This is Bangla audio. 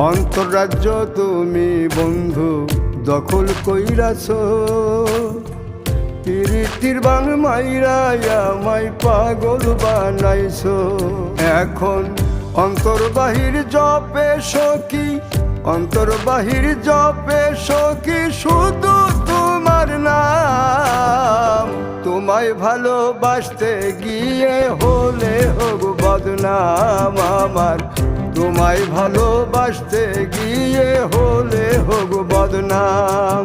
অন্তরাজ্য তুমি বন্ধু দখল কইরাছ, প্রীতির বান মাইরাই আমায় পাগল বানাইছ। এখন অন্তর বাহির জপে সখী, অন্তর বাহির জপে সখী শুধু তোমার নাম। তোমায় ভালোবাসতে গিয়ে হলে হোক বদনাম আমার, তোমায় ভালোবাসতে গিয়ে হলে হোক বদনাম।